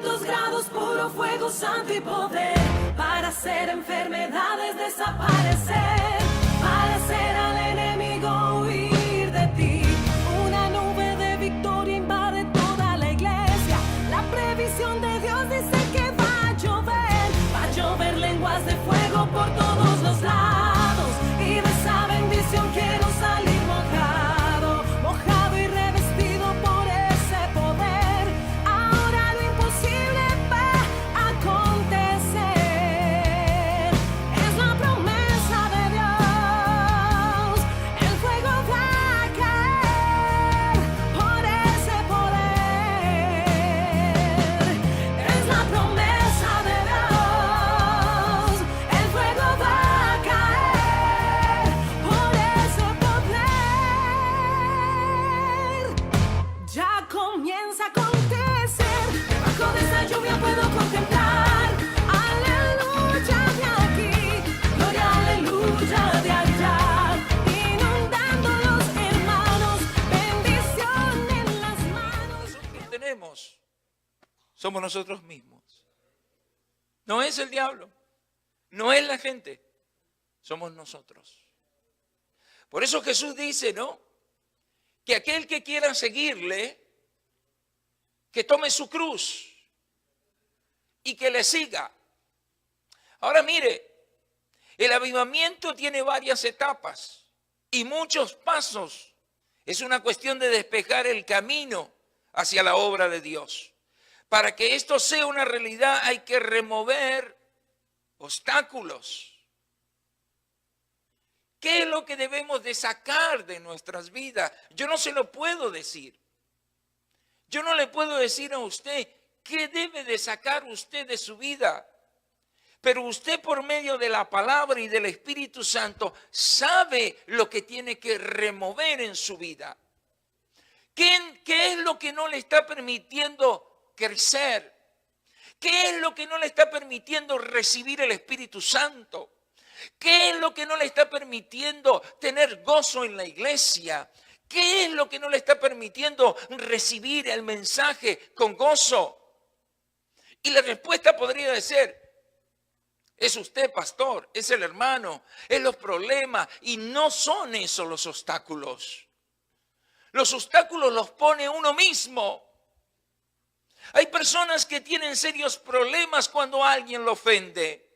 500 grados, puro fuego santo y poder, para hacer enfermedades desaparecer, para hacer al enemigo huir de ti. Una nube de victoria invade toda la iglesia. La previsión de Dios dice que va a llover lenguas de fuego por todos los lados. Y de esa bendición quiero salir mojado, mojado y revestido por ese poder. Ahora lo imposible va a acontecer. Es la promesa de Dios. El fuego va a caer por ese poder. Es la promesa de Dios. El fuego va a caer por ese poder. Ya comienza a acontecer. Debajo de esa lluvia puedo contemplar. Aleluya de aquí, gloria, aleluya de allá. Inundando los hermanos, bendición en las manos. Nosotros tenemos, somos nosotros mismos. No es el diablo, no es la gente, somos nosotros. Por eso Jesús dice, ¿no?, que aquel que quiera seguirle, que tome su cruz y que le siga. Ahora mire, el avivamiento tiene varias etapas y muchos pasos. Es una cuestión de despejar el camino hacia la obra de Dios. Para que esto sea una realidad hay que remover obstáculos. ¿Qué es lo que debemos de sacar de nuestras vidas? Yo no se lo puedo decir. Yo no le puedo decir a usted qué debe de sacar usted de su vida. Pero usted por medio de la palabra y del Espíritu Santo sabe lo que tiene que remover en su vida. ¿Qué es lo que no le está permitiendo crecer? ¿Qué es lo que no le está permitiendo recibir el Espíritu Santo? ¿Qué es lo que no le está permitiendo tener gozo en la iglesia? ¿Qué es lo que no le está permitiendo recibir el mensaje con gozo? Y la respuesta podría ser, es usted, pastor, es el hermano, es los problemas, y no son esos los obstáculos. Los obstáculos los pone uno mismo. Hay personas que tienen serios problemas cuando alguien lo ofende,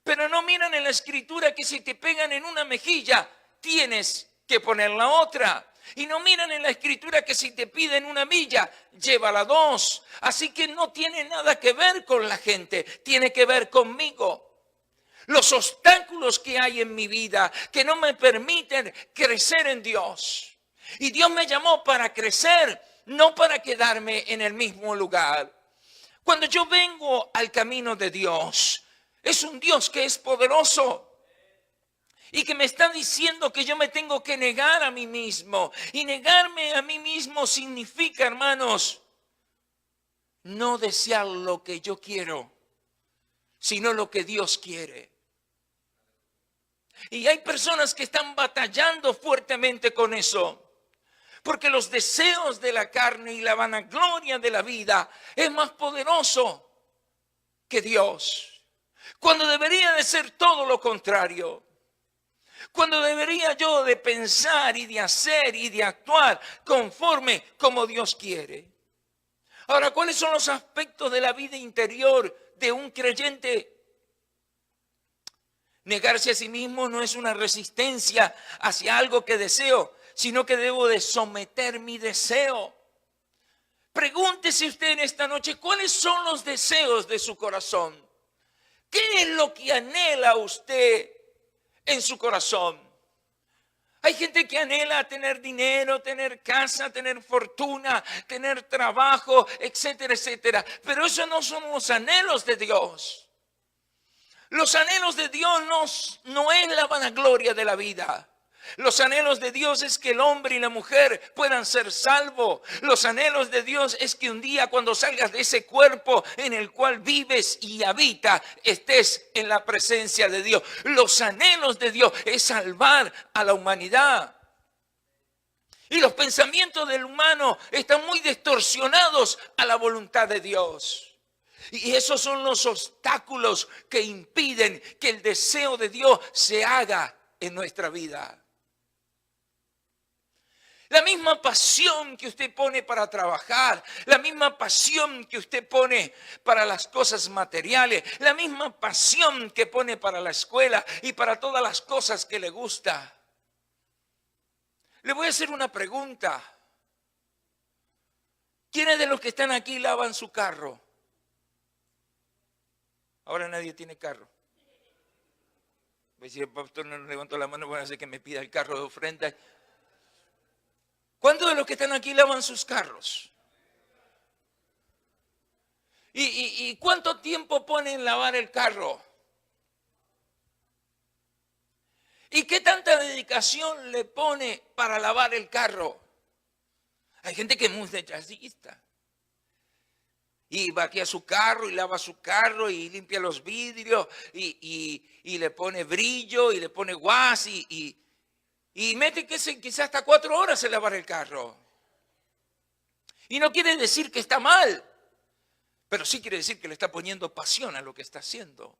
pero no miran en la escritura que si te pegan en una mejilla, tienes que poner la otra. Y no miran en la escritura que si te piden una milla, llévala dos. Así que no tiene nada que ver con la gente, tiene que ver conmigo. Los obstáculos que hay en mi vida que no me permiten crecer en Dios. Y Dios me llamó para crecer, no para quedarme en el mismo lugar. Cuando yo vengo al camino de Dios, es un Dios que es poderoso y que me está diciendo que yo me tengo que negar a mí mismo. Y negarme a mí mismo significa, hermanos, no desear lo que yo quiero, sino lo que Dios quiere. Y hay personas que están batallando fuertemente con eso. Porque los deseos de la carne y la vanagloria de la vida es más poderoso que Dios. Cuando debería de ser todo lo contrario. Cuando debería yo de pensar y de hacer y de actuar conforme como Dios quiere. Ahora, ¿cuáles son los aspectos de la vida interior de un creyente? Negarse a sí mismo no es una resistencia hacia algo que deseo, sino que debo de someter mi deseo. Pregúntese usted en esta noche, ¿cuáles son los deseos de su corazón? ¿Qué es lo que anhela usted en su corazón? Hay gente que anhela tener dinero, tener casa, tener fortuna, tener trabajo, etcétera, etcétera. Pero esos no son los anhelos de Dios. Los anhelos de Dios no es la vanagloria de la vida. Los anhelos de Dios es que el hombre y la mujer puedan ser salvos. Los anhelos de Dios es que un día cuando salgas de ese cuerpo en el cual vives y habitas, estés en la presencia de Dios. Los anhelos de Dios es salvar a la humanidad. Y los pensamientos del humano están muy distorsionados a la voluntad de Dios. Y esos son los obstáculos que impiden que el deseo de Dios se haga en nuestra vida. La misma pasión que usted pone para trabajar, la misma pasión que usted pone para las cosas materiales, la misma pasión que pone para la escuela y para todas las cosas que le gusta. Le voy a hacer una pregunta. ¿Quiénes de los que están aquí lavan su carro? Ahora nadie tiene carro. Voy a decir, el pastor no levantó la mano, voy a hacer que me pida el carro de ofrenda. ¿Cuántos de los que están aquí lavan sus carros? ¿Y cuánto tiempo pone en lavar el carro? ¿Y qué tanta dedicación le pone para lavar el carro? Hay gente que es muy detallista. Y vaquea su carro y lava su carro y limpia los vidrios y le pone brillo y le pone guas y mete quizás hasta 4 horas en lavar el carro. Y no quiere decir que está mal, pero sí quiere decir que le está poniendo pasión a lo que está haciendo.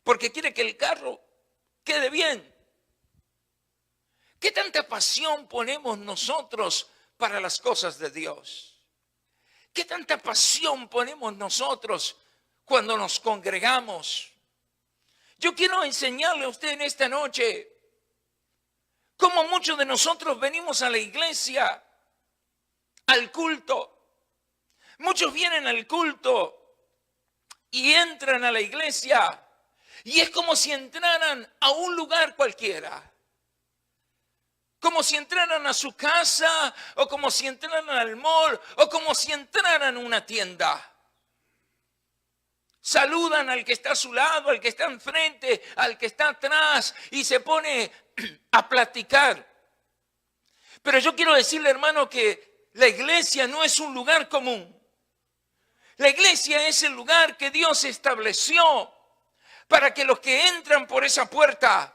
Porque quiere que el carro quede bien. ¿Qué tanta pasión ponemos nosotros para las cosas de Dios? ¿Qué tanta pasión ponemos nosotros cuando nos congregamos? Yo quiero enseñarle a usted en esta noche cómo muchos de nosotros venimos a la iglesia, al culto. Muchos vienen al culto y entran a la iglesia y es como si entraran a un lugar cualquiera. Como si entraran a su casa, o como si entraran al mall, o como si entraran a una tienda. Saludan al que está a su lado, al que está enfrente, al que está atrás, y se pone a platicar. Pero yo quiero decirle, hermano, que la iglesia no es un lugar común. La iglesia es el lugar que Dios estableció para que los que entran por esa puerta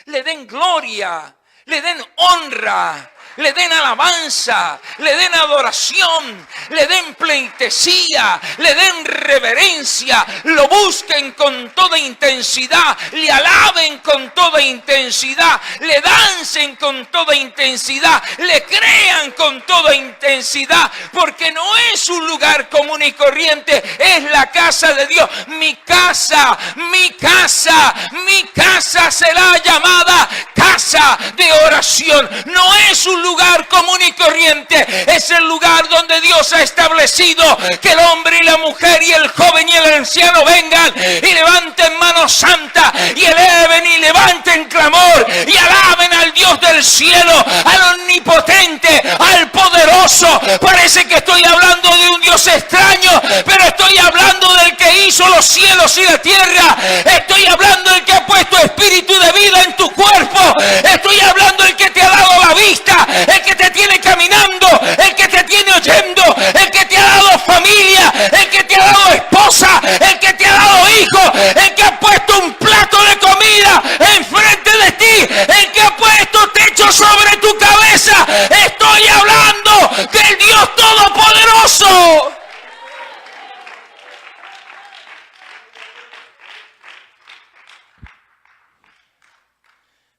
le den gloria, le den honra, le den alabanza, le den adoración, le den pleitesía, le den reverencia, lo busquen con toda intensidad, le alaben con toda intensidad, le dancen con toda intensidad, le crean con toda intensidad, porque no es un lugar común y corriente, es la casa de Dios. Mi casa, mi casa, mi casa será llamada casa de oración. No es un lugar común y corriente, es el lugar donde Dios ha establecido que el hombre y la mujer y el joven y el anciano vengan y levanten mano santa y eleven y levanten clamor y alaben al Dios del cielo, al omnipotente, al poderoso. Parece que estoy hablando de un Dios extraño, pero estoy hablando del que hizo los cielos y la tierra. Estoy hablando del que ha puesto espíritu de vida en tu cuerpo. Estoy hablando del que te ha dado la vista, el que te tiene caminando, el que te tiene oyendo, el que te ha dado familia, el que te ha dado esposa, el que te ha dado hijo, el que ha puesto un plato de comida enfrente de ti, el que ha puesto techo sobre tu cabeza. Estoy hablando del Dios Todopoderoso.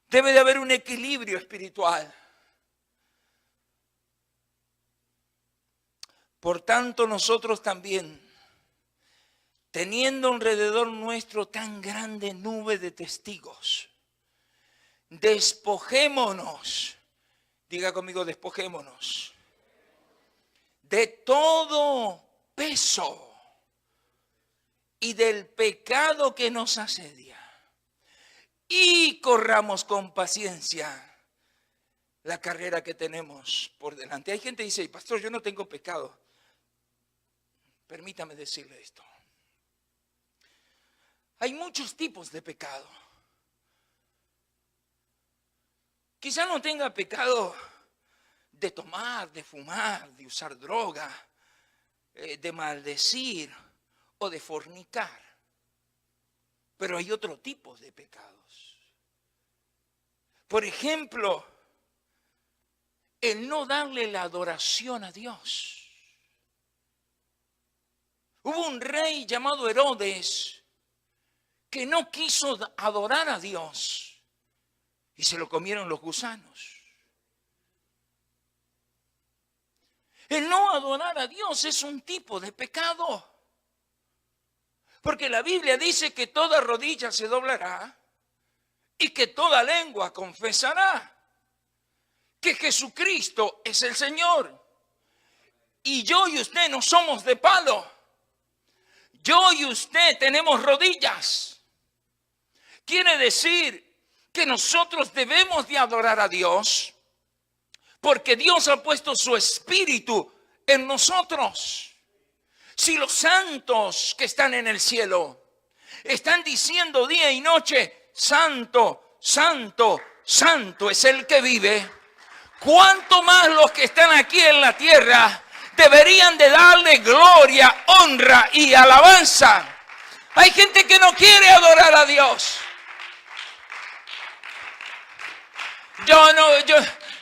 Debe de haber un equilibrio espiritual. Por tanto, nosotros también, teniendo alrededor nuestro tan grande nube de testigos, despojémonos, diga conmigo, despojémonos, de todo peso y del pecado que nos asedia. Y corramos con paciencia la carrera que tenemos por delante. Hay gente que dice, pastor, yo no tengo pecado. Permítame decirle esto. Hay muchos tipos de pecado. Quizá no tenga pecado de tomar, de fumar, de usar droga, de maldecir o de fornicar. Pero hay otro tipo de pecados. Por ejemplo, el no darle la adoración a Dios. Hubo un rey llamado Herodes que no quiso adorar a Dios y se lo comieron los gusanos. El no adorar a Dios es un tipo de pecado. Porque la Biblia dice que toda rodilla se doblará y que toda lengua confesará que Jesucristo es el Señor. Y yo y usted no somos de palo. Yo y usted tenemos rodillas. Quiere decir que nosotros debemos de adorar a Dios porque Dios ha puesto su espíritu en nosotros. Si los santos que están en el cielo están diciendo día y noche, santo, santo, santo es el que vive, ¿cuánto más los que están aquí en la tierra deberían de darle gloria, honra y alabanza? Hay gente que no quiere adorar a Dios.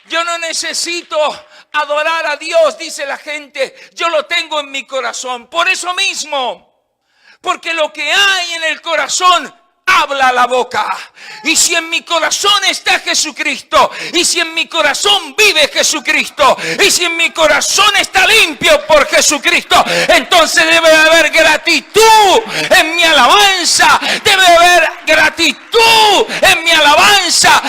Yo no necesito adorar a Dios, dice la gente. Yo lo tengo en mi corazón. Por eso mismo, porque lo que hay en el corazón habla la boca. Y si en mi corazón está Jesucristo, y si en mi corazón vive Jesucristo, y si en mi corazón está limpio por Jesucristo, entonces debe de haber gratitud en mi alabanza, debe de haber gratitud en mi alabanza,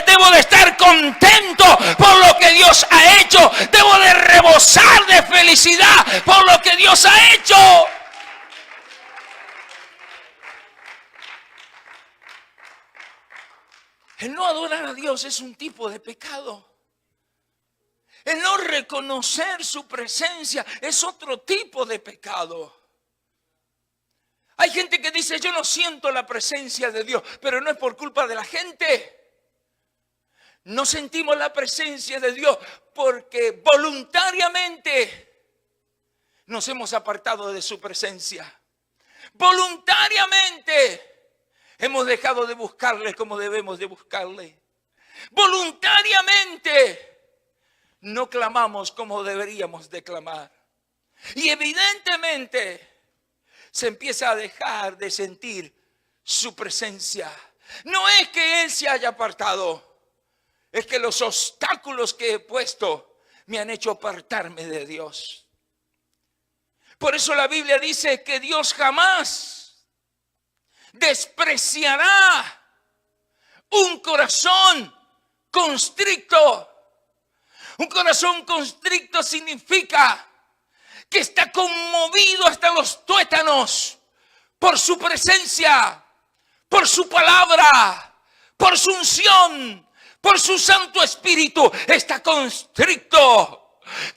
debo de estar contento por lo que Dios ha hecho, debo de rebosar de felicidad por lo que Dios ha hecho. El no adorar a Dios es un tipo de pecado. El no reconocer su presencia es otro tipo de pecado. Hay gente que dice, yo no siento la presencia de Dios, pero no es por culpa de la gente. No sentimos la presencia de Dios porque voluntariamente nos hemos apartado de su presencia. Voluntariamente hemos dejado de buscarle como debemos de buscarle. Voluntariamente no clamamos como deberíamos de clamar. Y evidentemente se empieza a dejar de sentir su presencia. No es que Él se haya apartado, es que los obstáculos que he puesto me han hecho apartarme de Dios. Por eso la Biblia dice que Dios jamás despreciará un corazón constricto. Un corazón constricto significa que está conmovido hasta los tuétanos por su presencia, por su palabra, por su unción, por su Santo Espíritu. Está constricto,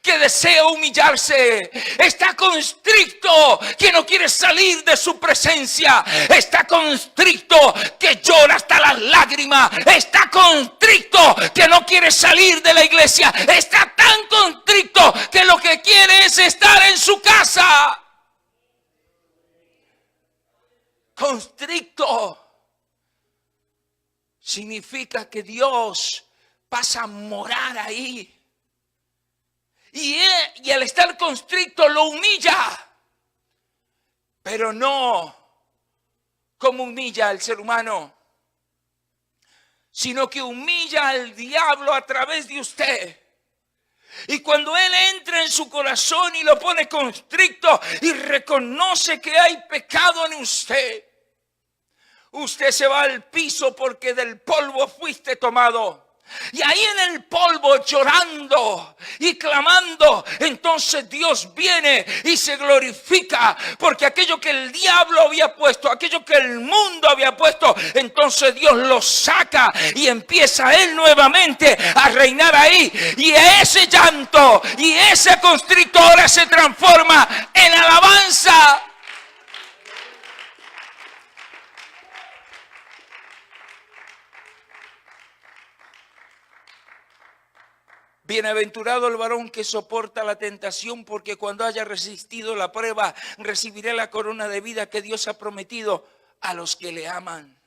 que desea humillarse, está constricto, que no quiere salir de su presencia, está constricto, que llora hasta las lágrimas, está constricto, que no quiere salir de la iglesia, está tan constricto que lo que quiere es estar en su casa. Constricto significa que Dios pasa a morar ahí. Y al estar constricto lo humilla, pero no como humilla al ser humano, sino que humilla al diablo a través de usted. Y cuando Él entra en su corazón y lo pone constricto y reconoce que hay pecado en usted, usted se va al piso porque del polvo fuiste tomado. Y ahí en el polvo llorando y clamando, entonces Dios viene y se glorifica, porque aquello que el diablo había puesto, aquello que el mundo había puesto, entonces Dios lo saca y empieza Él nuevamente a reinar ahí. Y ese llanto y ese constricto ahora se transforma en alabanza. Bienaventurado el varón que soporta la tentación, porque cuando haya resistido la prueba, recibirá la corona de vida que Dios ha prometido a los que le aman.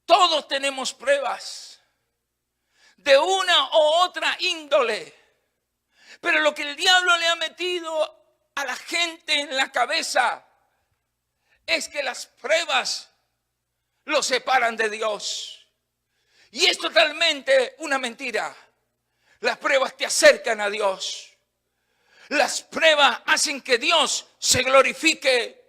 Todos tenemos pruebas de una u otra índole. Pero lo que el diablo le ha metido a la gente en la cabeza es que las pruebas lo separan de Dios. Y es totalmente una mentira. Las pruebas te acercan a Dios. Las pruebas hacen que Dios se glorifique.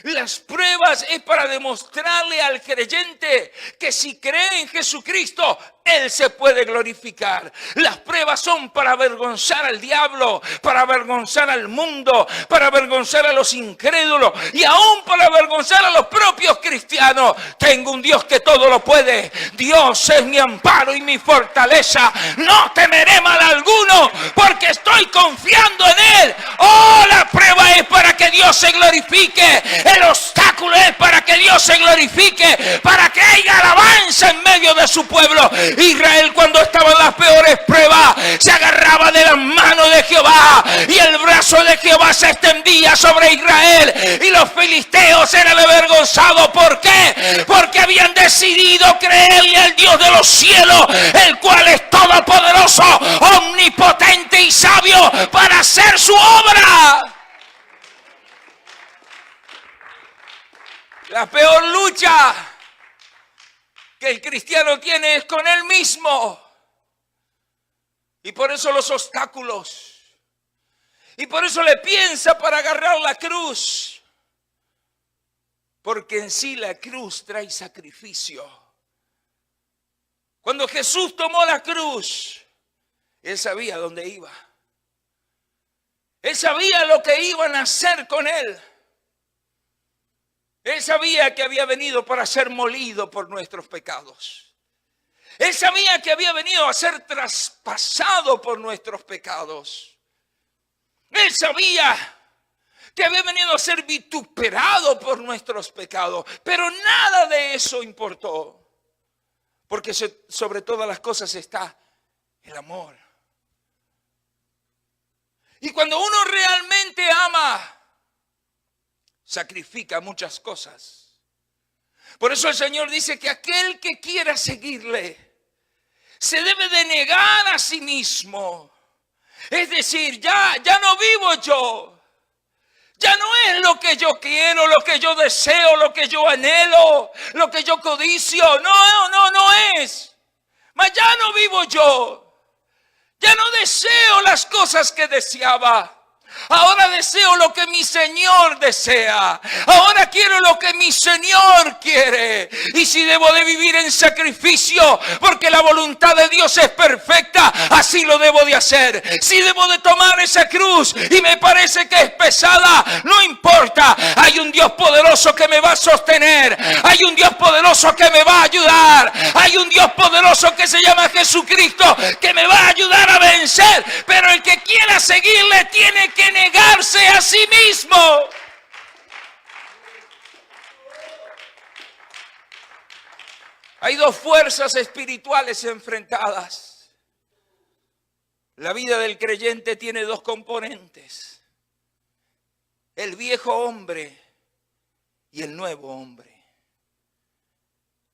Las pruebas es para demostrarle al creyente que si cree en Jesucristo, Él se puede glorificar. Las pruebas son para avergonzar al diablo, para avergonzar al mundo, para avergonzar a los incrédulos y aún para avergonzar a los propios cristianos. Tengo un Dios que todo lo puede. Dios es mi amparo y mi fortaleza. No temeré mal alguno porque estoy confiando en Él. Oh, la prueba es para que Dios se glorifique. El obstáculo es para que Dios se glorifique, para que haya alabanza en medio de su pueblo. Israel, cuando estaba en las peores pruebas, se agarraba de las manos de Jehová y el brazo de Jehová se extendía sobre Israel y los filisteos eran avergonzados. ¿Por qué? Porque habían decidido creerle al Dios de los cielos, el cual es todopoderoso, omnipotente y sabio para hacer su obra. La peor lucha que el cristiano tiene es con él mismo. Y por eso los obstáculos. Y por eso le piensa para agarrar la cruz. Porque en sí la cruz trae sacrificio. Cuando Jesús tomó la cruz, Él sabía dónde iba. Él sabía lo que iban a hacer con Él. Él sabía que había venido para ser molido por nuestros pecados. Él sabía que había venido a ser traspasado por nuestros pecados. Él sabía que había venido a ser vituperado por nuestros pecados. Pero nada de eso importó. Porque sobre todas las cosas está el amor. Y cuando uno realmente ama, sacrifica muchas cosas. Por eso el Señor dice que aquel que quiera seguirle se debe de negar a sí mismo. Es decir, ya no vivo yo. Ya no es lo que yo quiero, lo que yo deseo, lo que yo anhelo, lo que yo codicio. No es. Mas ya no vivo yo. Ya no deseo las cosas que deseaba. Ahora deseo lo que mi Señor desea. Ahora quiero lo que mi Señor quiere. Y si debo de vivir en sacrificio, porque la voluntad de Dios es perfecta, así lo debo de hacer. Si debo de tomar esa cruz y me parece que es pesada, no importa. Hay un Dios poderoso que me va a sostener. Hay un Dios poderoso que me va a ayudar. Hay un Dios poderoso que se llama Jesucristo, que me va a ayudar a vencer. Pero el que quiera seguirle tiene que negarse a sí mismo. Hay dos fuerzas espirituales enfrentadas. La vida del creyente tiene dos componentes: el viejo hombre y el nuevo hombre,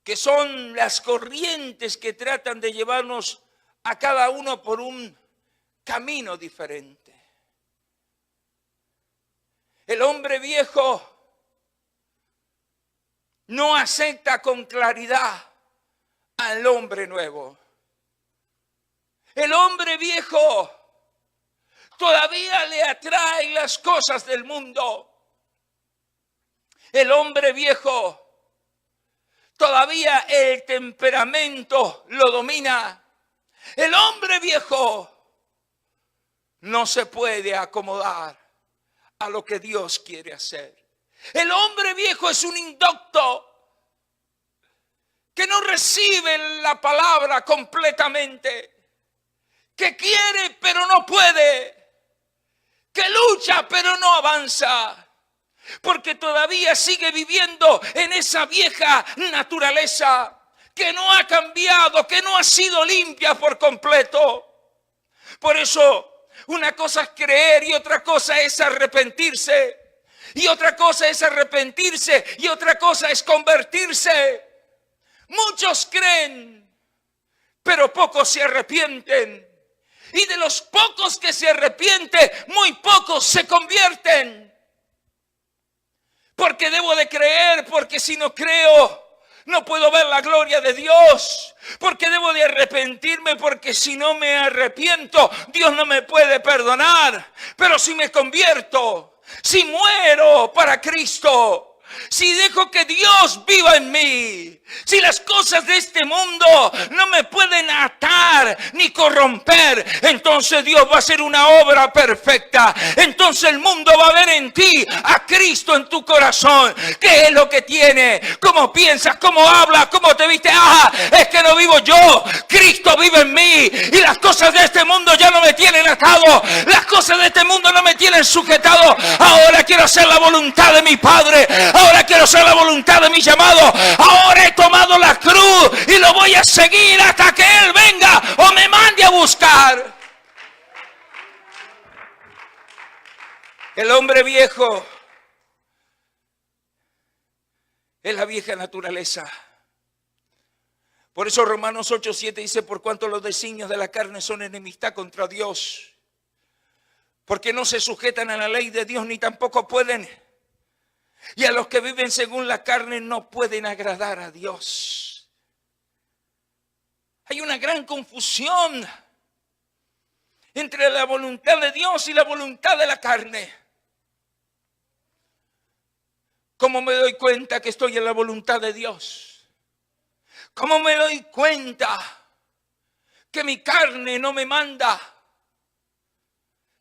que son las corrientes que tratan de llevarnos a cada uno por un camino diferente. El hombre viejo no acepta con claridad al hombre nuevo. El hombre viejo todavía le atraen las cosas del mundo. El hombre viejo todavía el temperamento lo domina. El hombre viejo no se puede acomodar a lo que Dios quiere hacer. El hombre viejo es un indocto que no recibe la palabra completamente, que quiere pero no puede, que lucha pero no avanza, porque todavía sigue viviendo en esa vieja naturaleza que no ha cambiado, que no ha sido limpia por completo. Por eso una cosa es creer y otra cosa es arrepentirse. Y otra cosa es arrepentirse y otra cosa es convertirse. Muchos creen, pero pocos se arrepienten. Y de los pocos que se arrepienten, muy pocos se convierten. Porque debo de creer, porque si no creo, no puedo ver la gloria de Dios. Porque debo de arrepentirme, porque si no me arrepiento, Dios no me puede perdonar. Pero si me convierto, si muero para Cristo, si dejo que Dios viva en mí, si las cosas de este mundo no me pueden atar ni corromper, entonces Dios va a hacer una obra perfecta. Entonces el mundo va a ver en ti a Cristo en tu corazón. ¿Qué es lo que tiene? ¿Cómo piensas? ¿Cómo hablas? ¿Cómo te viste? Es que no vivo yo, Cristo vive en mí. Y las cosas de este mundo ya no me tienen atado. Las cosas de este mundo no me tienen sujetado. Ahora quiero hacer la voluntad de mi Padre. Ahora quiero hacer la voluntad de mi llamado. Ahora he tomado la cruz y lo voy a seguir hasta que Él venga o me mande a buscar. El hombre viejo es la vieja naturaleza. Por eso Romanos 8:7 dice: por cuanto los designios de la carne son enemistad contra Dios, porque no se sujetan a la ley de Dios ni tampoco pueden. Y a los que viven según la carne no pueden agradar a Dios. Hay una gran confusión entre la voluntad de Dios y la voluntad de la carne. ¿Cómo me doy cuenta que estoy en la voluntad de Dios? ¿Cómo me doy cuenta que mi carne no me manda?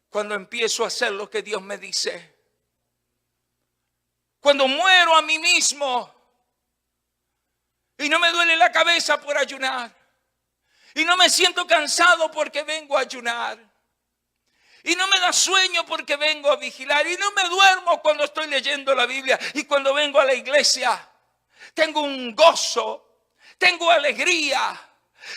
Cuando empiezo a hacer lo que Dios me dice. Cuando muero a mí mismo y no me duele la cabeza por ayunar. Y no me siento cansado porque vengo a ayunar. Y no me da sueño porque vengo a vigilar. Y no me duermo cuando estoy leyendo la Biblia. Y cuando vengo a la iglesia, tengo un gozo, tengo alegría.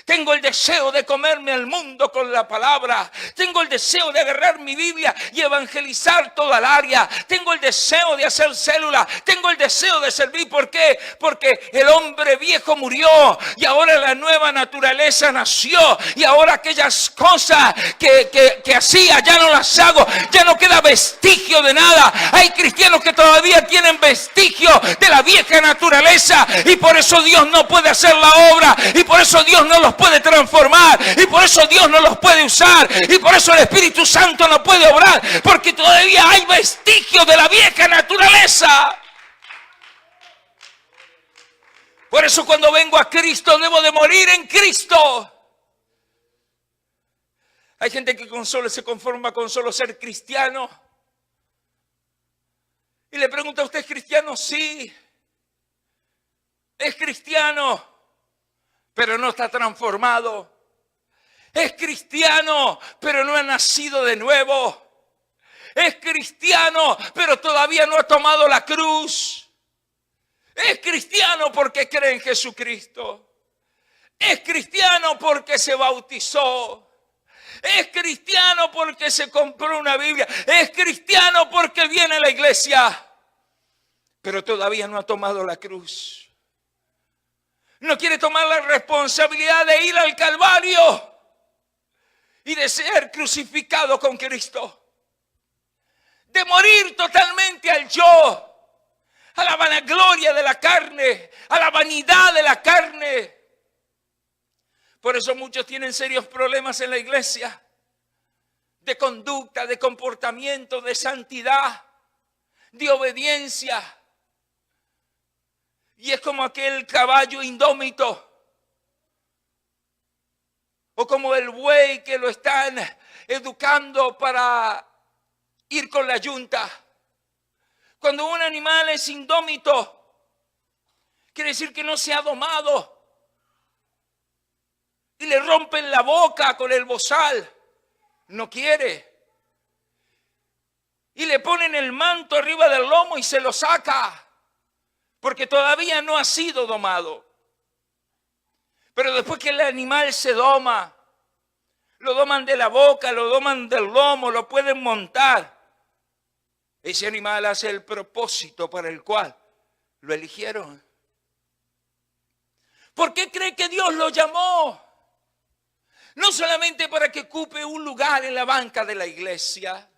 Tengo el deseo de comerme al mundo con la palabra. Tengo el deseo de agarrar mi Biblia y evangelizar toda el área. Tengo el deseo de hacer célula. Tengo el deseo de servir. ¿Por qué? Porque el hombre viejo murió y ahora la nueva naturaleza nació. Y ahora aquellas cosas que hacía ya no las hago. Ya no queda vestigio de nada. Hay cristianos que todavía tienen vestigio de la vieja naturaleza. Y por eso Dios no puede hacer la obra. Y por eso Dios no los puede transformar, y por eso Dios no los puede usar, y por eso el Espíritu Santo no puede obrar, porque todavía hay vestigios de la vieja naturaleza. Por eso cuando vengo a Cristo debo de morir en Cristo. Hay gente que con solo se conforma con solo ser cristiano. Y le pregunta: ¿usted es cristiano? Sí, es cristiano, pero no está transformado. Es cristiano, pero no ha nacido de nuevo. Es cristiano, pero todavía no ha tomado la cruz. Es cristiano porque cree en Jesucristo. Es cristiano porque se bautizó. Es cristiano porque se compró una Biblia. Es cristiano porque viene a la iglesia, pero todavía no ha tomado la cruz. No quiere tomar la responsabilidad de ir al Calvario y de ser crucificado con Cristo. De morir totalmente al yo, a la vanagloria de la carne, a la vanidad de la carne. Por eso muchos tienen serios problemas en la iglesia, de conducta, de comportamiento, de santidad, de obediencia. Y es como aquel caballo indómito, o como el buey que lo están educando para ir con la yunta. Cuando un animal es indómito, quiere decir que no se ha domado. Y le rompen la boca con el bozal, no quiere. Y le ponen el manto arriba del lomo y se lo saca, porque todavía no ha sido domado. Pero después que el animal se doma, lo doman de la boca, lo doman del lomo, lo pueden montar. Ese animal hace el propósito para el cual lo eligieron. ¿Por qué cree que Dios lo llamó? No solamente para que ocupe un lugar en la banca de la iglesia.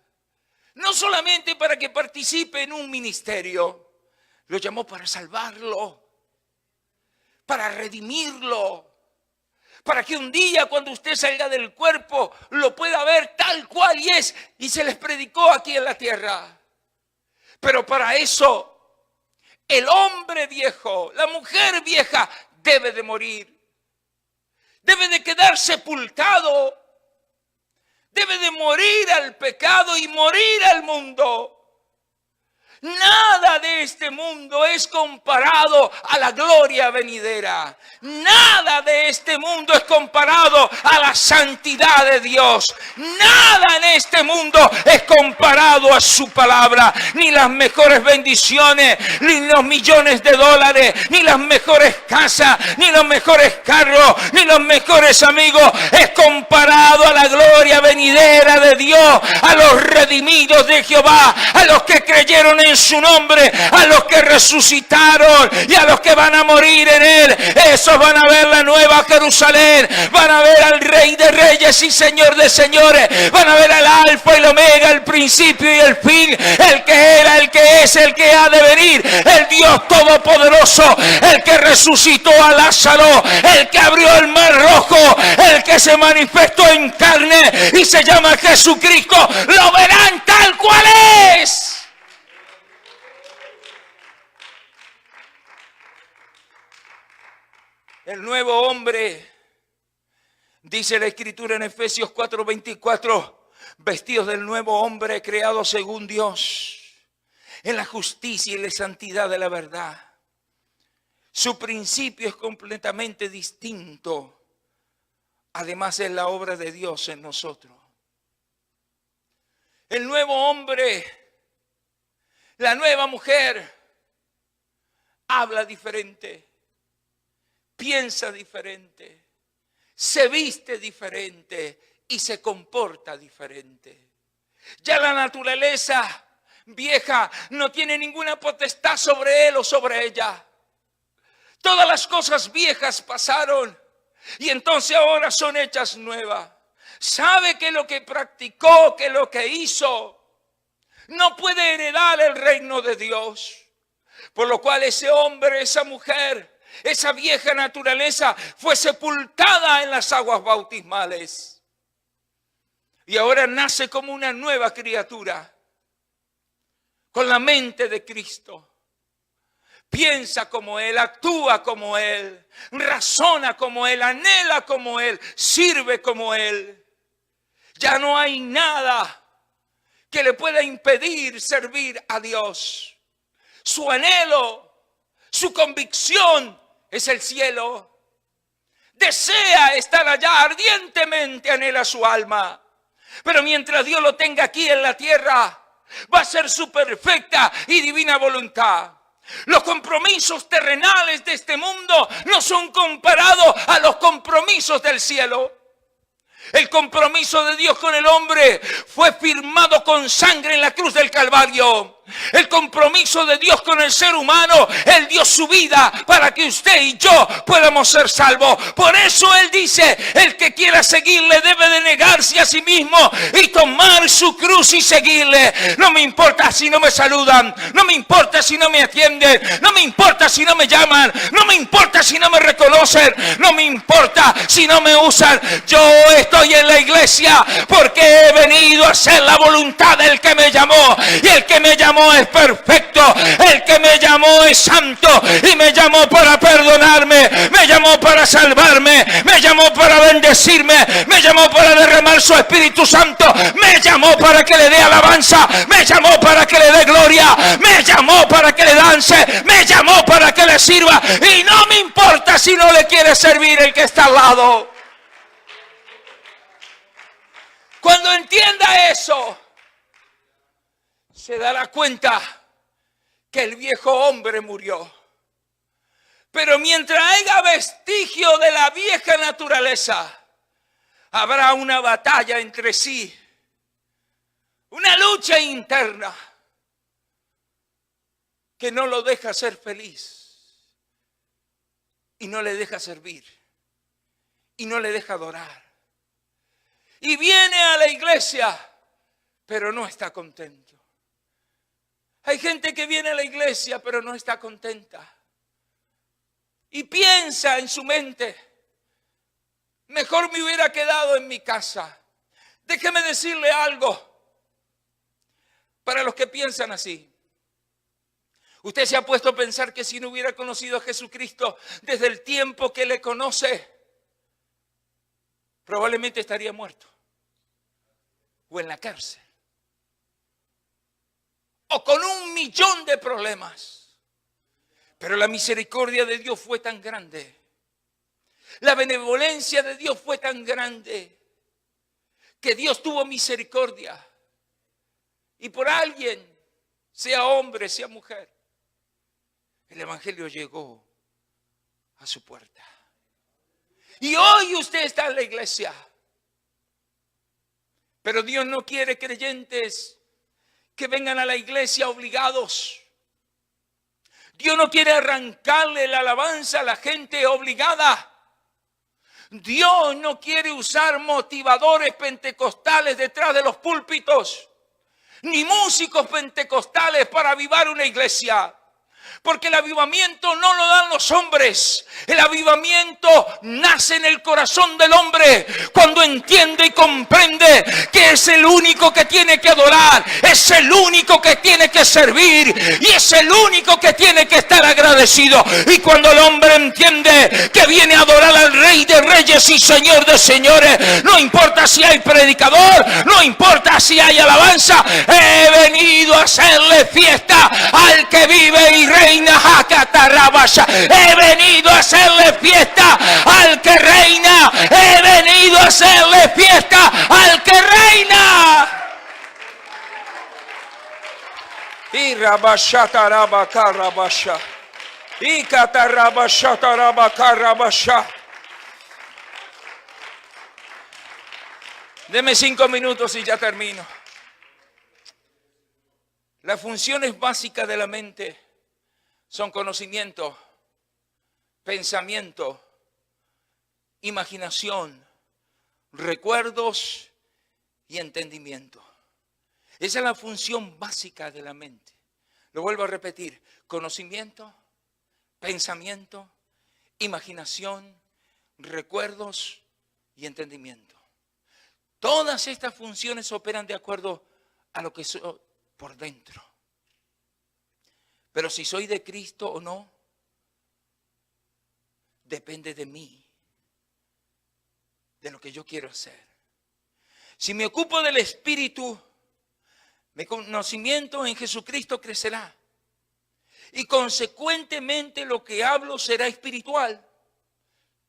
No solamente para que participe en un ministerio. Lo llamó para salvarlo. Para redimirlo. Para que un día cuando usted salga del cuerpo lo pueda ver tal cual y es. Y se les predicó aquí en la tierra. Pero para eso el hombre viejo, la mujer vieja debe de morir. Debe de quedar sepultado. Debe de morir al pecado y morir al mundo. Nada de este mundo es comparado a la gloria venidera. Nada de este mundo es comparado a la santidad de Dios. Nada en este mundo es comparado a su palabra. Ni las mejores bendiciones, ni los millones de dólares, ni las mejores casas, ni los mejores carros, ni los mejores amigos. Es comparado a la gloria venidera de Dios, a los redimidos de Jehová, a los que creyeron en su nombre, a los que resucitaron y a los que van a morir en él. Esos van a ver la nueva Jerusalén, van a ver al Rey de Reyes y Señor de Señores, van a ver al Alfa y el Omega, el principio y el fin, el que era, el que es, el que ha de venir, el Dios todopoderoso, el que resucitó a Lázaro, el que abrió el mar rojo, el que se manifestó en carne y se llama Jesucristo. Lo verán tal cual es. El nuevo hombre, dice la Escritura en Efesios 4:24, vestidos del nuevo hombre creado según Dios, en la justicia y la santidad de la verdad. Su principio es completamente distinto. Además es la obra de Dios en nosotros. El nuevo hombre, la nueva mujer, habla diferente. Piensa diferente, se viste diferente y se comporta diferente. Ya la naturaleza vieja no tiene ninguna potestad sobre él o sobre ella. Todas las cosas viejas pasaron y entonces ahora son hechas nuevas. Sabe que lo que practicó, que lo que hizo, no puede heredar el reino de Dios. Por lo cual ese hombre, esa mujer, esa vieja naturaleza fue sepultada en las aguas bautismales. Y ahora nace como una nueva criatura. Con la mente de Cristo. Piensa como Él, actúa como Él, razona como Él, anhela como Él, sirve como Él. Ya no hay nada que le pueda impedir servir a Dios. Su anhelo, su convicción es el cielo. Desea estar allá, ardientemente anhela su alma. Pero mientras Dios lo tenga aquí en la tierra, va a ser su perfecta y divina voluntad. Los compromisos terrenales de este mundo no son comparados a los compromisos del cielo. El compromiso de Dios con el hombre fue firmado con sangre en la cruz del Calvario. El compromiso de Dios con el ser humano, Él dio su vida para que usted y yo podamos ser salvos. Por eso Él dice, el que quiera seguirle debe de negarse a sí mismo y tomar su cruz y seguirle. No me importa si no me saludan, no me importa si no me atienden, no me importa si no me llaman, no me importa si no me reconocen, no me importa si no me usan. Yo estoy en la iglesia porque he venido a hacer la voluntad del que me llamó, y el que me llamó es perfecto, el que me llamó es santo y me llamó para perdonarme, me llamó para salvarme, me llamó para bendecirme, me llamó para derramar su Espíritu Santo, me llamó para que le dé alabanza, me llamó para que le dé gloria, me llamó para que le dance, me llamó para que le sirva, y no me importa si no le quiere servir el que está al lado. Cuando entienda eso, se dará cuenta que el viejo hombre murió. Pero mientras haya vestigio de la vieja naturaleza, habrá una batalla entre sí, una lucha interna que no lo deja ser feliz y no le deja servir y no le deja adorar. y viene a la iglesia, pero no está contento. Hay gente que viene a la iglesia, pero no está contenta. Y piensa en su mente, mejor me hubiera quedado en mi casa. Déjeme decirle algo para los que piensan así. Usted se ha puesto a pensar que si no hubiera conocido a Jesucristo desde el tiempo que le conoce, probablemente estaría muerto o en la cárcel o con 1.000.000 de problemas. Pero la misericordia de Dios fue tan grande, la benevolencia de Dios fue tan grande, que Dios tuvo misericordia. Y por alguien, sea hombre, sea mujer, el evangelio llegó a su puerta. Y hoy usted está en la iglesia. Pero Dios no quiere creyentes que vengan a la iglesia obligados. Dios no quiere arrancarle la alabanza a la gente obligada. Dios no quiere usar motivadores pentecostales detrás de los púlpitos, ni músicos pentecostales para avivar una iglesia. Porque el avivamiento no lo dan los hombres. El avivamiento nace en el corazón del hombre cuando entiende y comprende que es el único que tiene que adorar, es el único que tiene que servir y es el único que tiene que estar agradecido. Y cuando el hombre entiende que viene a adorar al Rey de Reyes y Señor de Señores, no importa si hay predicador, no importa si hay alabanza, he venido a hacerle fiesta al que vive y reina. He venido a hacerle fiesta al que reina. He venido a hacerle fiesta al que reina. Y rabashatarabasha. Y katarabashatarabasha. Deme 5 minutos y ya termino. Las funciones básicas de la mente son conocimiento, pensamiento, imaginación, recuerdos y entendimiento. Esa es la función básica de la mente. Lo vuelvo a repetir: conocimiento, pensamiento, imaginación, recuerdos y entendimiento. Todas estas funciones operan de acuerdo a lo que soy por dentro. Pero si soy de Cristo o no, depende de mí, de lo que yo quiero hacer. Si me ocupo del Espíritu, mi conocimiento en Jesucristo crecerá. Y consecuentemente lo que hablo será espiritual.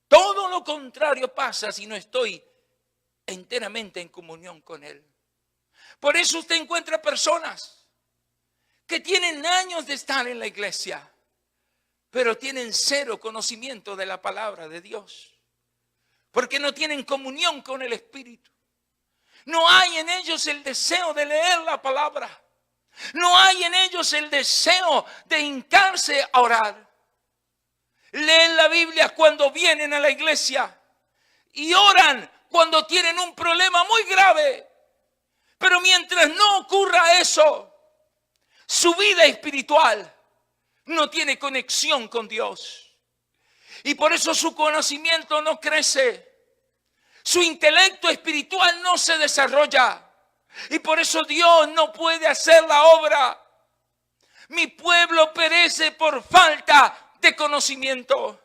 Todo lo contrario pasa si no estoy enteramente en comunión con Él. Por eso usted encuentra personas que tienen años de estar en la iglesia, pero tienen cero conocimiento de la palabra de Dios, porque no tienen comunión con el Espíritu. No hay en ellos el deseo de leer la palabra. No hay en ellos el deseo de hincarse a orar. Leen la Biblia cuando vienen a la iglesia y oran cuando tienen un problema muy grave. Pero mientras no ocurra eso, su vida espiritual no tiene conexión con Dios. Y por eso su conocimiento no crece. Su intelecto espiritual no se desarrolla. Y por eso Dios no puede hacer la obra. Mi pueblo perece por falta de conocimiento.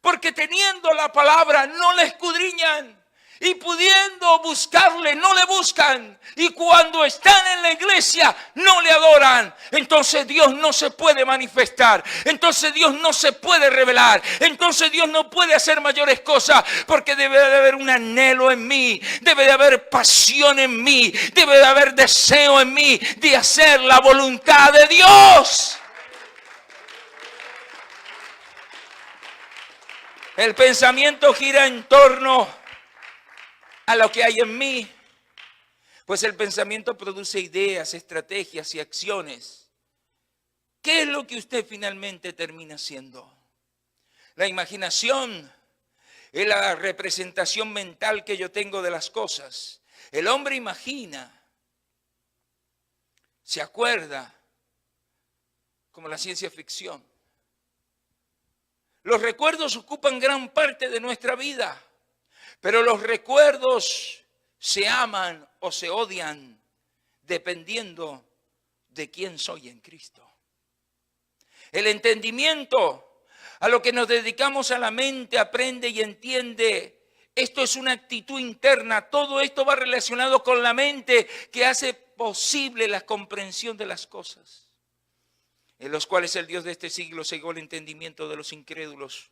Porque teniendo la palabra no la escudriñan. Y pudiendo buscarle, no le buscan. Y cuando están en la iglesia, no le adoran. Entonces Dios no se puede manifestar. Entonces Dios no se puede revelar. Entonces Dios no puede hacer mayores cosas. Porque debe de haber un anhelo en mí. Debe de haber pasión en mí. Debe de haber deseo en mí de hacer la voluntad de Dios. El pensamiento gira en torno a lo que hay en mí, pues el pensamiento produce ideas, estrategias y acciones. ¿Qué es lo que usted finalmente termina haciendo? La imaginación Es la representación mental que yo tengo de las cosas. El hombre imagina, se acuerda, como la ciencia ficción. Los recuerdos ocupan gran parte de nuestra vida, pero los recuerdos se aman o se odian dependiendo de quién soy en Cristo. El entendimiento, a lo que nos dedicamos a la mente, aprende y entiende. Esto es una actitud interna. Todo esto va relacionado con la mente que hace posible la comprensión de las cosas, en los cuales el Dios de este siglo cegó el entendimiento de los incrédulos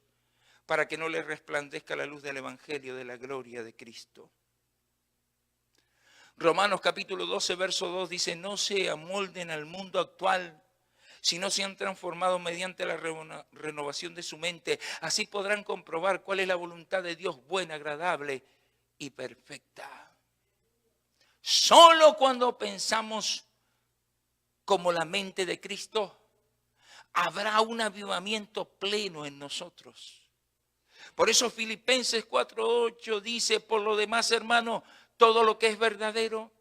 para que no les resplandezca la luz del evangelio de la gloria de Cristo. Romanos capítulo 12, verso 2 dice: no se amolden al mundo actual, sino se han transformado mediante la renovación de su mente. Así podrán comprobar cuál es la voluntad de Dios, buena, agradable y perfecta. Solo cuando pensamos como la mente de Cristo, habrá un avivamiento pleno en nosotros. Por eso Filipenses 4:8 dice: por lo demás, hermano, todo lo que es verdadero,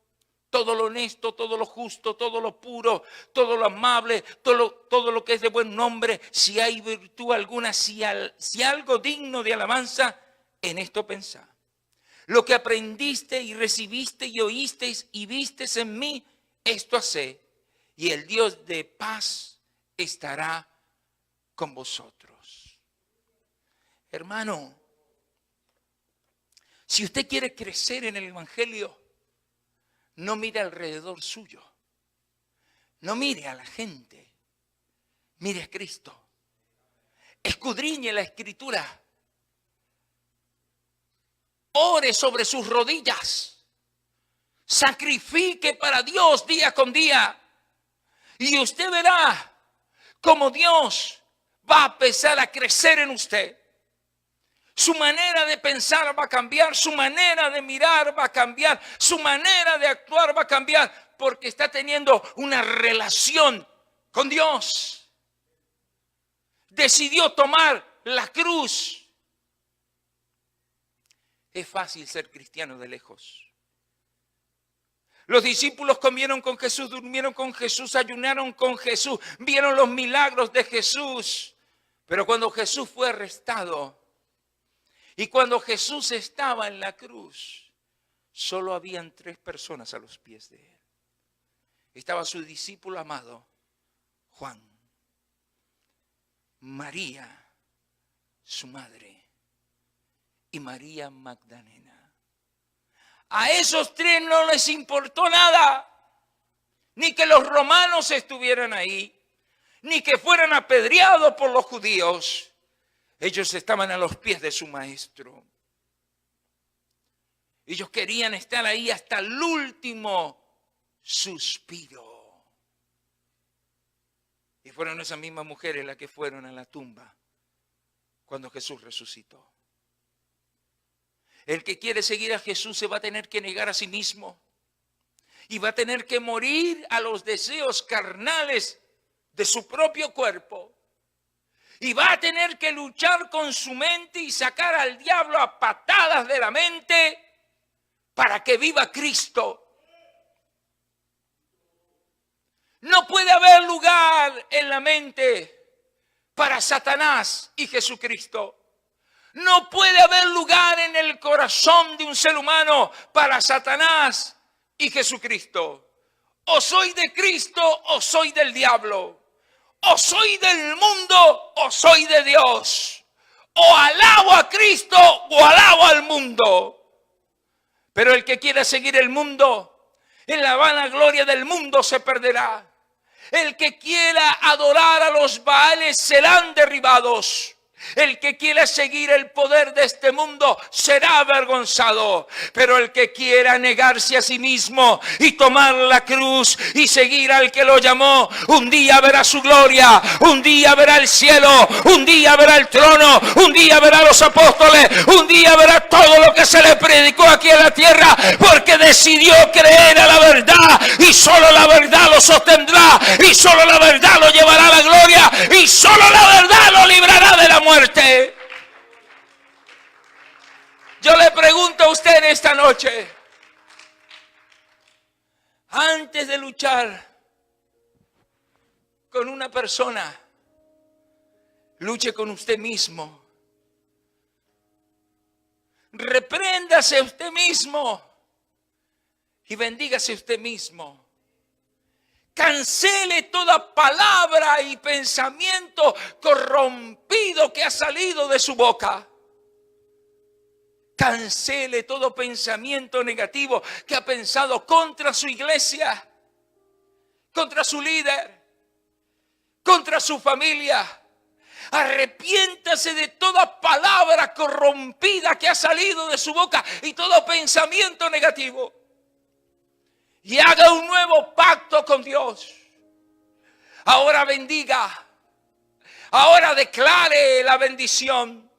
todo lo honesto, todo lo justo, todo lo puro, todo lo amable, todo lo que es de buen nombre, si hay virtud alguna, si algo digno de alabanza, en esto pensá. Lo que aprendiste y recibiste y oísteis y vistes en mí, esto hacé, y el Dios de paz estará con vosotros. Hermano, si usted quiere crecer en el evangelio, no mire alrededor suyo, no mire a la gente, mire a Cristo. Escudriñe la Escritura, ore sobre sus rodillas, sacrifique para Dios día con día, y usted verá cómo Dios va a empezar a crecer en usted. Su manera de pensar va a cambiar, su manera de mirar va a cambiar, su manera de actuar va a cambiar, porque está teniendo una relación con Dios. Decidió tomar la cruz. Es fácil ser cristiano de lejos. Los discípulos comieron con Jesús, durmieron con Jesús, ayunaron con Jesús, vieron los milagros de Jesús. Pero cuando Jesús fue arrestado y cuando Jesús estaba en la cruz, solo habían 3 personas a los pies de él. Estaba su discípulo amado, Juan, María, su madre, y María Magdalena. A esos 3 no les importó nada, ni que los romanos estuvieran ahí, ni que fueran apedreados por los judíos. Ellos estaban a los pies de su maestro. Ellos querían estar ahí hasta el último suspiro. Y fueron esas mismas mujeres las que fueron a la tumba cuando Jesús resucitó. El que quiere seguir a Jesús se va a tener que negar a sí mismo y va a tener que morir a los deseos carnales de su propio cuerpo. Y va a tener que luchar con su mente y sacar al diablo a patadas de la mente para que viva Cristo. No puede haber lugar en la mente para Satanás y Jesucristo. No puede haber lugar en el corazón de un ser humano para Satanás y Jesucristo. O soy de Cristo o soy del diablo. O soy del mundo o soy de Dios. O alabo a Cristo o alabo al mundo. Pero el que quiera seguir el mundo, en la vana gloria del mundo se perderá. El que quiera adorar a los Baales serán derribados. El que quiera seguir el poder de este mundo será avergonzado. Pero el que quiera negarse a sí mismo y tomar la cruz y seguir al que lo llamó, un día verá su gloria, un día verá el cielo, un día verá el trono, un día verá a los apóstoles, un día verá todo lo que se le predicó aquí en la tierra, porque decidió creer a la verdad y solo la verdad lo sostendrá y solo la verdad lo llevará a la gloria y solo la verdad lo librará de la muerte. Yo le pregunto a usted en esta noche, antes de luchar con una persona, luche con usted mismo. Repréndase a usted mismo y bendígase a usted mismo. Cancele toda palabra y pensamiento corrompido que ha salido de su boca. Cancele todo pensamiento negativo que ha pensado contra su iglesia, contra su líder, contra su familia. Arrepiéntase de toda palabra corrompida que ha salido de su boca y todo pensamiento negativo. Y haga un nuevo pacto con Dios. Ahora bendiga. Ahora declare la bendición.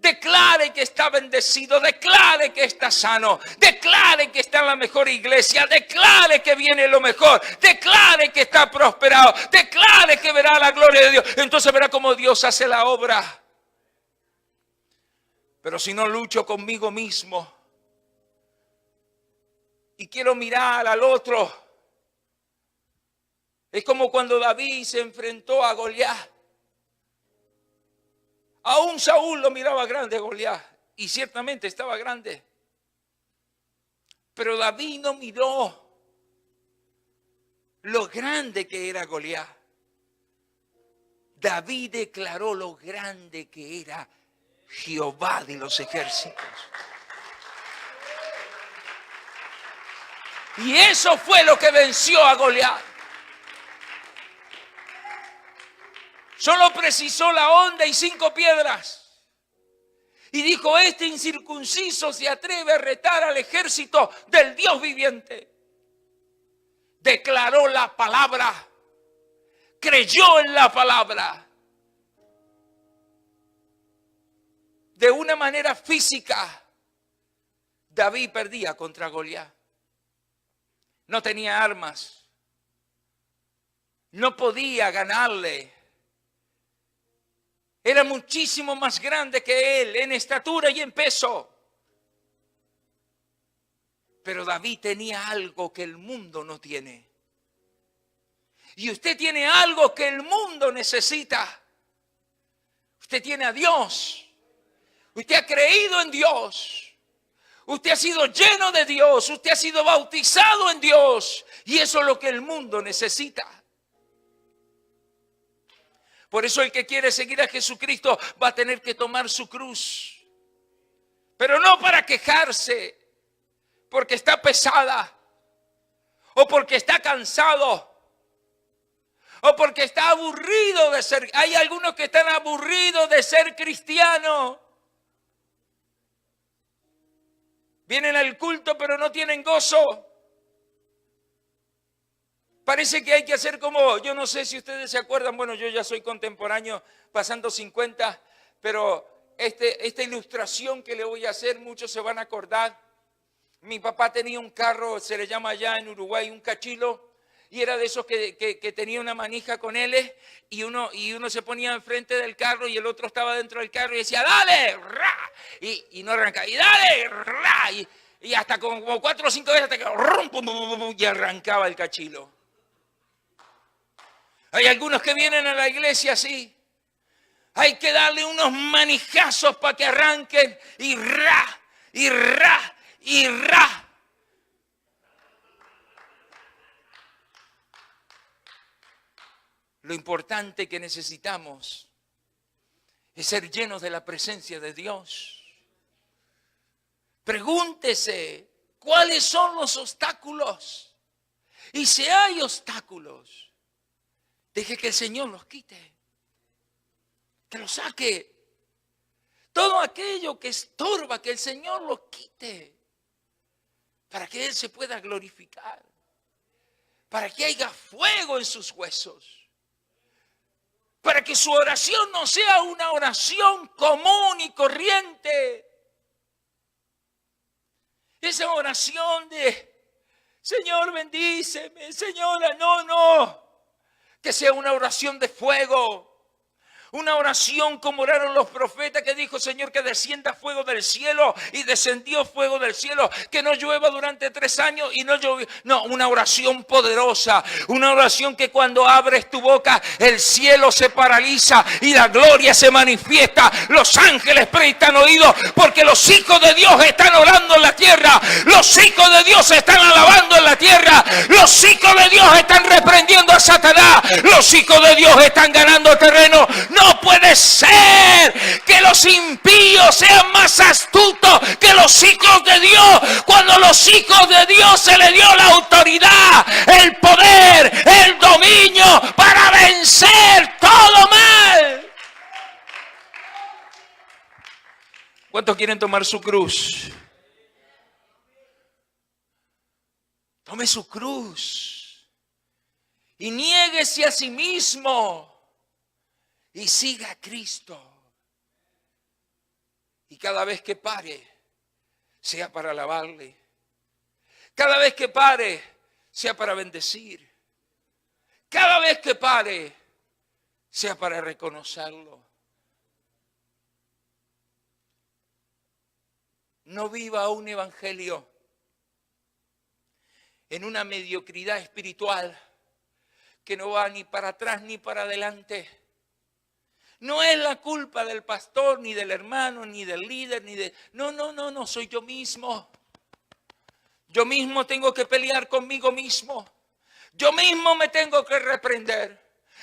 Declare que está bendecido, declare que está sano, declare que está en la mejor iglesia, declare que viene lo mejor, declare que está prosperado, declare que verá la gloria de Dios. Entonces verá cómo Dios hace la obra. Pero si no lucho conmigo mismo y quiero mirar al otro, es como cuando David se enfrentó a Goliat. Aún Saúl lo miraba grande a Goliat, y ciertamente estaba grande. Pero David no miró lo grande que era Goliat. David declaró lo grande que era Jehová de los ejércitos. Y eso fue lo que venció a Goliat. Solo precisó la honda y 5 piedras. Y dijo, este incircunciso se atreve a retar al ejército del Dios viviente. Declaró la palabra. Creyó en la palabra. De una manera física, David perdía contra Goliat. No tenía armas. No podía ganarle. Era muchísimo más grande que él en estatura y en peso. Pero David tenía algo que el mundo no tiene. Y usted tiene algo que el mundo necesita. Usted tiene a Dios. Usted ha creído en Dios. Usted ha sido lleno de Dios. Usted ha sido bautizado en Dios. Y eso es lo que el mundo necesita. Por eso el que quiere seguir a Jesucristo va a tener que tomar su cruz. Pero no para quejarse, porque está pesada, o porque está cansado, o porque está aburrido de ser. Hay algunos que están aburridos de ser cristianos. Vienen al culto pero no tienen gozo. Parece que hay que hacer como, yo no sé si ustedes se acuerdan, bueno, yo ya soy contemporáneo, pasando 50, pero esta ilustración que le voy a hacer, muchos se van a acordar. Mi papá tenía un carro, se le llama allá en Uruguay un cachilo, y era de esos que tenía una manija con L, y uno se ponía enfrente del carro y el otro estaba dentro del carro y decía, ¡dale! ¡Ra! Y no arrancaba, y ¡dale! ¡Ra! Y hasta como 4 o 5 veces hasta que ¡rum! ¡Pum! ¡Pum! ¡Pum! Y arrancaba el cachilo. Hay algunos que vienen a la iglesia así. Hay que darle unos manijazos para que arranquen y ra, y ra, y ra. Lo importante que necesitamos es ser llenos de la presencia de Dios. Pregúntese, ¿cuáles son los obstáculos? Y si hay obstáculos, deje que el Señor los quite, que los saque. Todo aquello que estorba, que el Señor los quite, para que Él se pueda glorificar, para que haya fuego en sus huesos, para que su oración no sea una oración común y corriente. Esa oración de, Señor bendíceme, Señora, no. Que sea una oración de fuego, Una oración como oraron los profetas, que dijo: Señor, que descienda fuego del cielo, y descendió fuego del cielo. Que no llueva durante 3 años y no llovió. No, una oración poderosa, una oración que cuando abres tu boca el cielo se paraliza y la gloria se manifiesta. Los ángeles prestan oído porque los hijos de Dios están orando en la tierra. Los hijos de Dios están alabando en la tierra. Los hijos de Dios están reprendiendo a Satanás. Los hijos de Dios están ganando terreno. No puede ser que los impíos sean más astutos que los hijos de Dios, cuando los hijos de Dios se les dio la autoridad, el poder, el dominio para vencer todo mal. ¿Cuántos quieren tomar su cruz? Tome su cruz y niéguese a sí mismo. Y siga a Cristo. Y cada vez que pare, sea para alabarle. Cada vez que pare, sea para bendecir. Cada vez que pare, sea para reconocerlo. No viva un evangelio en una mediocridad espiritual que no va ni para atrás ni para adelante. No es la culpa del pastor, ni del hermano, ni del líder, ni de... No, soy yo mismo. Yo mismo tengo que pelear conmigo mismo. Yo mismo me tengo que reprender.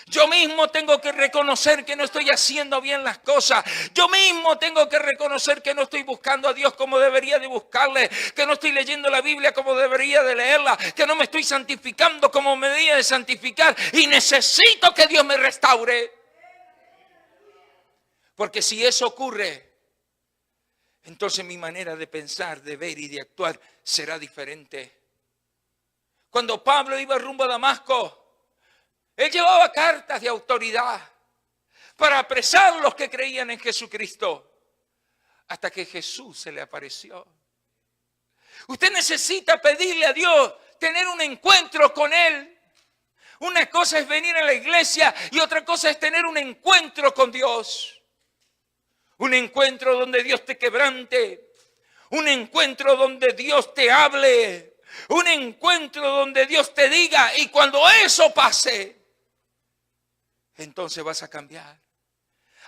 Yo mismo tengo que reconocer que no estoy haciendo bien las cosas. Yo mismo tengo que reconocer que no estoy buscando a Dios como debería de buscarle. Que no estoy leyendo la Biblia como debería de leerla. Que no me estoy santificando como me debería de santificar. Y necesito que Dios me restaure. Porque si eso ocurre, entonces mi manera de pensar, de ver y de actuar será diferente. Cuando Pablo iba rumbo a Damasco, él llevaba cartas de autoridad para apresar a los que creían en Jesucristo, hasta que Jesús se le apareció. Usted necesita pedirle a Dios, tener un encuentro con Él. Una cosa es venir a la iglesia y otra cosa es tener un encuentro con Dios. Un encuentro donde Dios te quebrante. Un encuentro donde Dios te hable. Un encuentro donde Dios te diga. Y cuando eso pase, entonces vas a cambiar.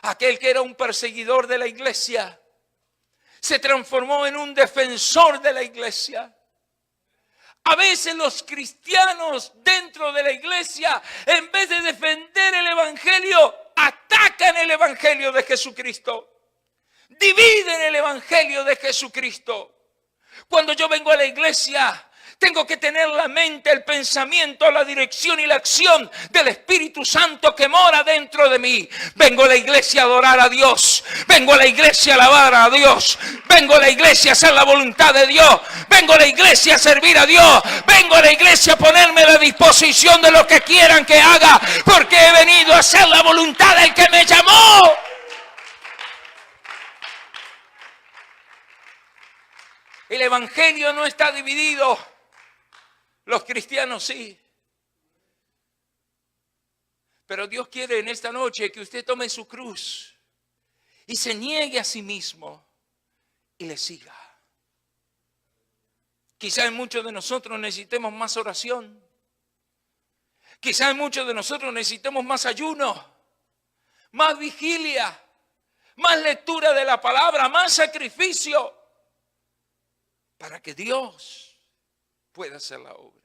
Aquel que era un perseguidor de la iglesia se transformó en un defensor de la iglesia. A veces los cristianos dentro de la iglesia, en vez de defender el evangelio, atacan el evangelio de Jesucristo. Dividen el evangelio de Jesucristo. Cuando yo vengo a la iglesia, tengo que tener la mente, el pensamiento, la dirección y la acción del Espíritu Santo que mora dentro de mí. Vengo a la iglesia a adorar a Dios. Vengo a la iglesia a alabar a Dios. Vengo a la iglesia a hacer la voluntad de Dios. Vengo a la iglesia a servir a Dios. Vengo a la iglesia a ponerme a la disposición de lo que quieran que haga, porque he venido a hacer la voluntad del que me llamó. El evangelio no está dividido. Los cristianos sí. Pero Dios quiere en esta noche que usted tome su cruz y se niegue a sí mismo y le siga. Quizás muchos de nosotros necesitemos más oración. Quizás muchos de nosotros necesitemos más ayuno, más vigilia, más lectura de la palabra, más sacrificio, para que Dios pueda hacer la obra.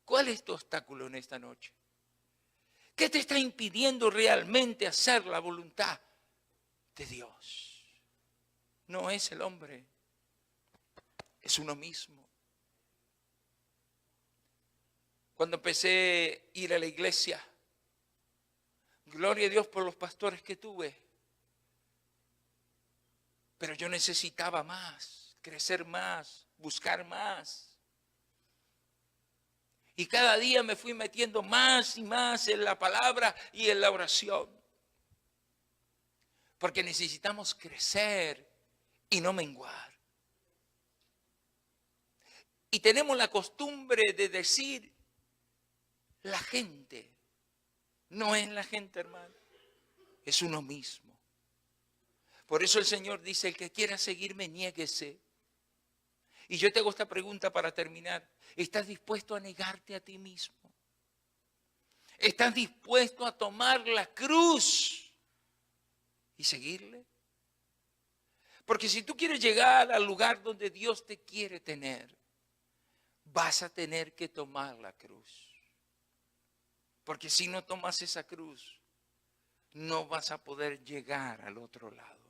¿Cuál es tu obstáculo en esta noche? ¿Qué te está impidiendo realmente hacer la voluntad de Dios? No es el hombre, es uno mismo. Cuando empecé a ir a la iglesia, gloria a Dios por los pastores que tuve, pero yo necesitaba más, crecer más, buscar más. Y cada día me fui metiendo más y más en la palabra y en la oración. Porque necesitamos crecer y no menguar. Y tenemos la costumbre de decir, la gente. No es la gente, hermano. es uno mismo. Por eso el Señor dice, el que quiera seguirme, niéguese. Y yo te hago esta pregunta para terminar. ¿Estás dispuesto a negarte a ti mismo? ¿Estás dispuesto a tomar la cruz y seguirle? Porque si tú quieres llegar al lugar donde Dios te quiere tener, vas a tener que tomar la cruz. Porque si no tomas esa cruz, no vas a poder llegar al otro lado.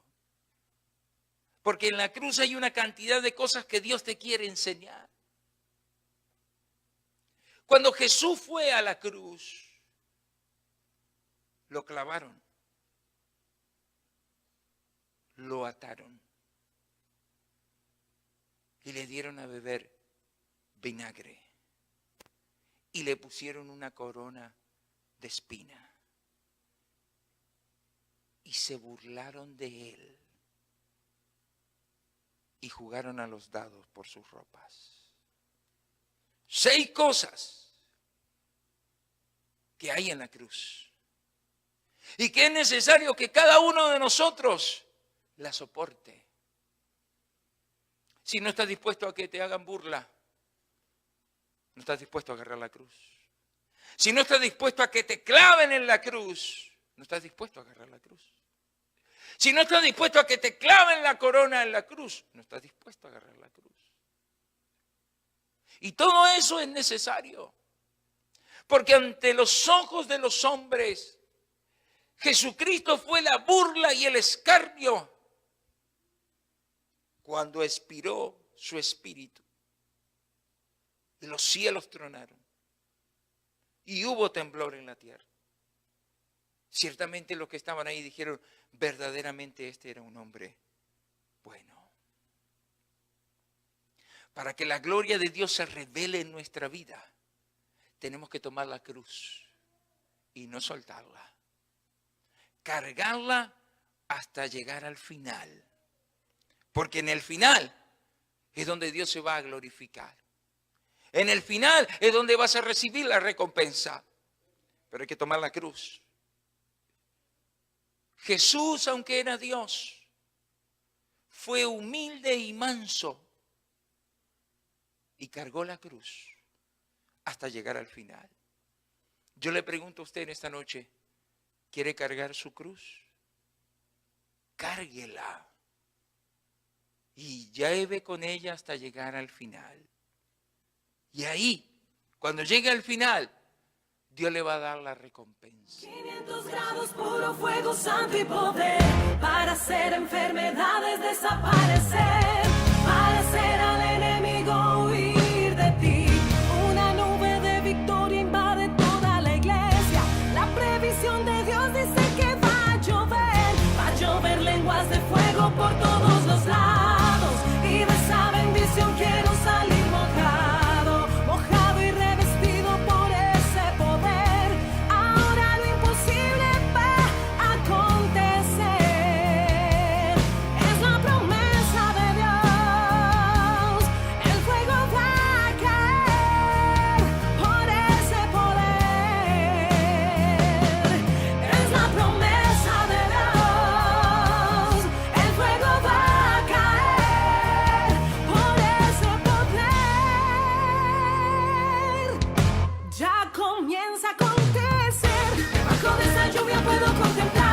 Porque en la cruz hay una cantidad de cosas que Dios te quiere enseñar. Cuando Jesús fue a la cruz, lo clavaron, lo ataron y le dieron a beber vinagre y le pusieron una corona de espina y se burlaron de él y jugaron a los dados por sus ropas. 6 cosas que hay en la cruz y que es necesario que cada uno de nosotros la soporte. Si no estás dispuesto a que te hagan burla, no estás dispuesto a agarrar la cruz. Si no estás dispuesto a que te claven en la cruz, no estás dispuesto a agarrar la cruz. Si no estás dispuesto a que te claven la corona en la cruz, no estás dispuesto a agarrar la cruz. Y todo eso es necesario. Porque ante los ojos de los hombres, Jesucristo fue la burla y el escarnio cuando expiró su espíritu. Y los cielos tronaron. Y hubo temblor en la tierra. Ciertamente los que estaban ahí dijeron, verdaderamente este era un hombre bueno. Para que la gloria de Dios se revele en nuestra vida, tenemos que tomar la cruz y no soltarla. Cargarla hasta llegar al final. Porque en el final es donde Dios se va a glorificar. En el final es donde vas a recibir la recompensa. Pero hay que tomar la cruz. Jesús, aunque era Dios, fue humilde y manso y cargó la cruz hasta llegar al final. Yo le pregunto a usted en esta noche, ¿quiere cargar su cruz? Cárguela y lleve con ella hasta llegar al final. Y ahí, cuando llegue al final, Dios le va a dar la recompensa. 500 grados, puro fuego, santo y poder, para hacer enfermedades desaparecer, para hacer al enemigo huir de ti. Una nube de victoria invade toda la iglesia. La previsión de Dios dice que va a llover lenguas de fuego por todos los lados. Y de esa bendición quiero salir mojado, mojado y revestido por ese poder. Ahora lo imposible va a acontecer. Es la promesa de Dios. El fuego va a caer por ese poder. Es la promesa de Dios. El fuego va a caer por ese poder. Ya comienza a acontecer. Debajo de esa lluvia puedo contemplar